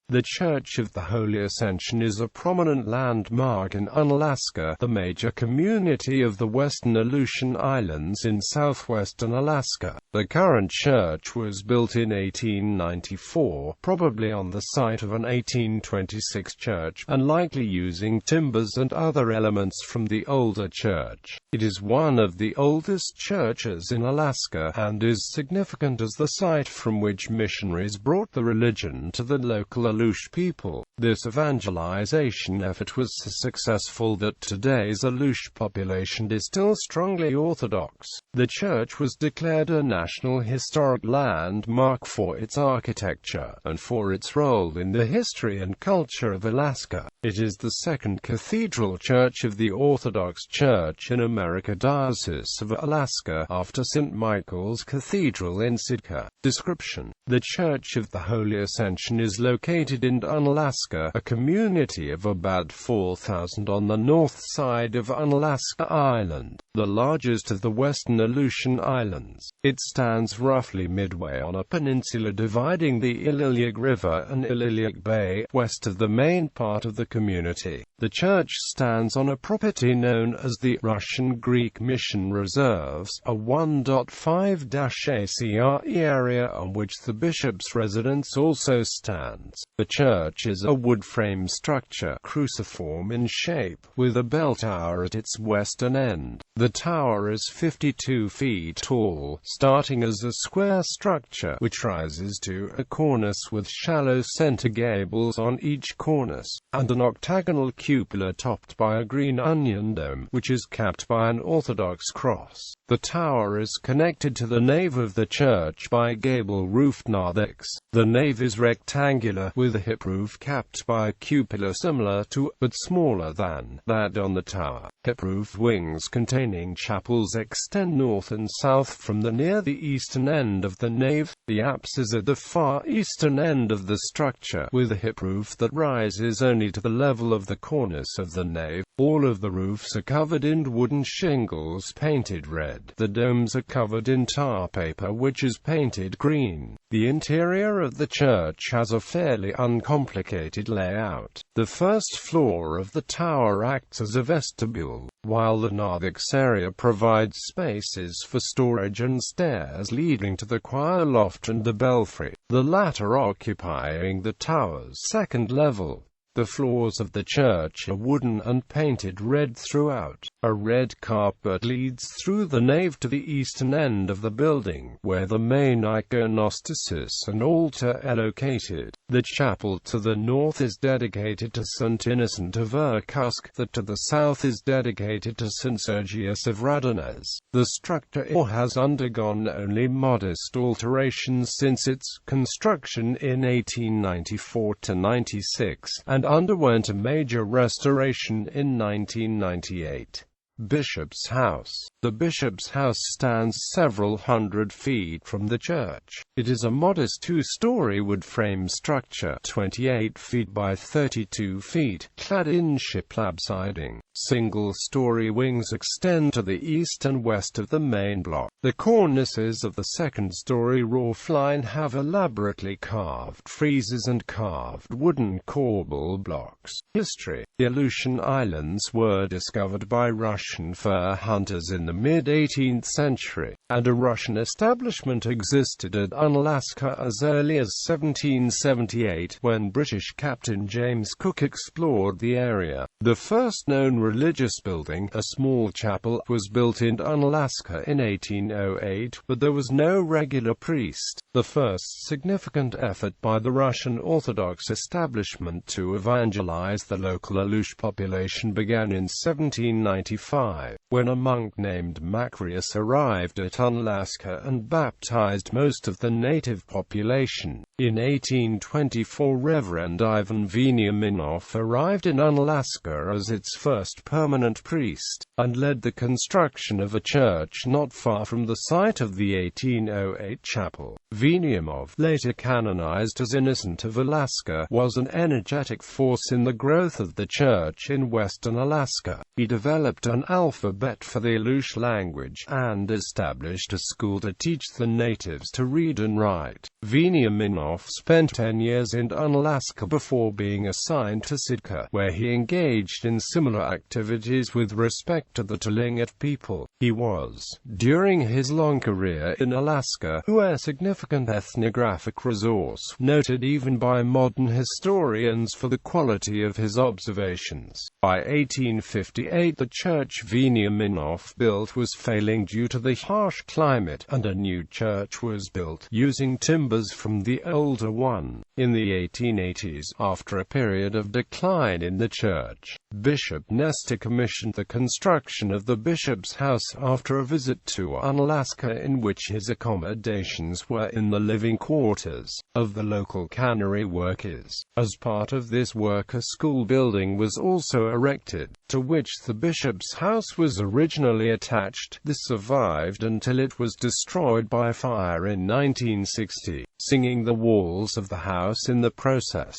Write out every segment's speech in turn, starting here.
The Church of the Holy Ascension is a prominent landmark in Unalaska, the major community of the western Aleutian Islands in southwestern Alaska. The current church was built in 1894, probably on the site of an 1826 church, and likely using timbers and other elements from the older church. It is one of the oldest churches in Alaska, and is significant as the site from which missionaries brought the religion to the local Aleut people. This evangelization effort was so successful that today's Aleut population is still strongly Orthodox. The church was declared a National Historic Landmark for its architecture, and for its role in the history and culture of Alaska. It is the second cathedral church of the Orthodox Church in America Diocese of Alaska, after St. Michael's Cathedral in Sitka. Description: The Church of the Holy Ascension is located in Unalaska, a community of about 4,000 on the north side of Unalaska Island, the largest of the western Aleutian Islands. It stands roughly midway on a peninsula dividing the Ililik River and Ililik Bay, west of the main part of the community. The church stands on a property known as the Russian Greek Mission Reserves, a 1.5-acre area on which the bishop's residence also stands. The church is a wood frame structure, cruciform in shape, with a bell tower at its western end. The tower is 52 feet tall, starting as a square structure, which rises to a cornice with shallow center gables on each cornice, and an octagonal cupola topped by a green onion dome, which is capped by an Orthodox cross. The tower is connected to the nave of the church by gable-roofed narthex. The nave is rectangular, with a hip roof capped by a cupola similar to, but smaller than, that on the tower. Hip-roofed wings containing chapels extend north and south from the near the eastern end of the nave. The apse is at the far eastern end of the structure, with a hip roof that rises only to the level of the cornice of the nave. All of the roofs are covered in wooden shingles painted red. The domes are covered in tar paper which is painted green. The interior of the church has a fairly uncomplicated layout. The first floor of the tower acts as a vestibule, while the narthex area provides spaces for storage and stairs leading to the choir loft and the belfry, the latter occupying the tower's second level. The floors of the church are wooden and painted red throughout. A red carpet leads through the nave to the eastern end of the building, where the main iconostasis and altar are located. The chapel to the north is dedicated to St. Innocent of Irkutsk, that to the south is dedicated to St. Sergius of Radones. The structure has undergone only modest alterations since its construction in 1894–96, and underwent a major restoration in 1998. Bishop's House. The Bishop's House stands several hundred feet from the church. It is a modest two-story wood frame structure, 28 feet by 32 feet, clad in shiplap siding. Single-story wings extend to the east and west of the main block. The cornices of the second-story roof line have elaborately carved friezes and carved wooden corbel blocks. History. The Aleutian Islands were discovered by Russian fur hunters in the mid-18th century, and a Russian establishment existed at Unalaska as early as 1778, when British Captain James Cook explored the area. The first known religious building, a small chapel, was built in Unalaska in 1808, but there was no regular priest. The first significant effort by the Russian Orthodox establishment to evangelize the local Aleut population began in 1795, when a monk named Macarius arrived at Unalaska and baptized most of the native population. In 1824, Reverend Ivan Veniaminoff arrived in Unalaska as its first permanent priest, and led the construction of a church not far from the site of the 1808 chapel. Veniamov, later canonized as Innocent of Alaska, was an energetic force in the growth of the church in western Alaska. He developed an alphabet for the Aleut language, and established a school to teach the natives to read and write. Veniaminoff Minoff spent 10 years in Unalaska before being assigned to Sitka, where he engaged in similar activities with respect to the Aleut people. He was, during his long career in Alaska, a significant ethnographic resource, noted even by modern historians for the quality of his observations. By 1858 the church Venia Minoff built was failing due to the harsh climate, and a new church was built, using timbers from the older one. In the 1880s, after a period of decline in the church, Bishop Nestor commissioned the construction of the bishop's house after a visit to Unalaska, in which his accommodations were in the living quarters of the local cannery workers. As part of this work, a school building was also erected, to which the bishop's house was originally attached. This survived until it was destroyed by fire in 1960, singing the walls of the house in the process.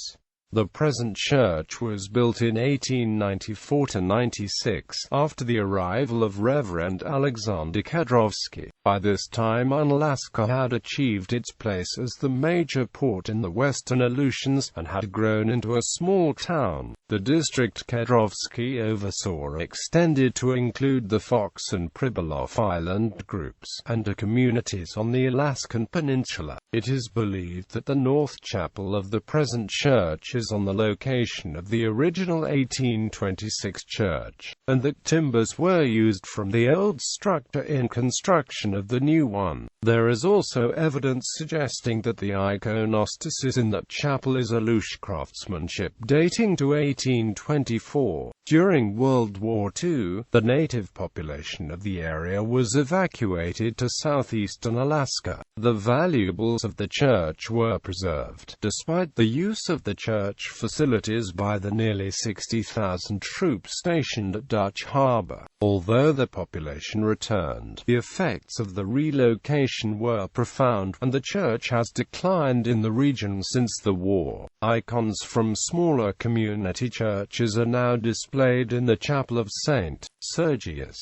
The present church was built in 1894–96, after the arrival of Reverend Alexander Kedrovsky. By this time Unalaska had achieved its place as the major port in the western Aleutians, and had grown into a small town. The district Kedrovsky oversaw extended to include the Fox and Pribilof Island groups, and the communities on the Alaskan Peninsula. It is believed that the north chapel of the present church is on the location of the original 1826 church, and that timbers were used from the old structure in construction of the new one. There is also evidence suggesting that the iconostasis in that chapel is Aleutian craftsmanship dating to 1824. During World War II, the native population of the area was evacuated to southeastern Alaska. The valuables of the church were preserved, despite the use of the church facilities by the nearly 60,000 troops stationed at Dutch Harbor. Although the population returned, the effects of the relocation were profound, and the church has declined in the region since the war. Icons from smaller community churches are now displayed in the chapel of St. Sergius.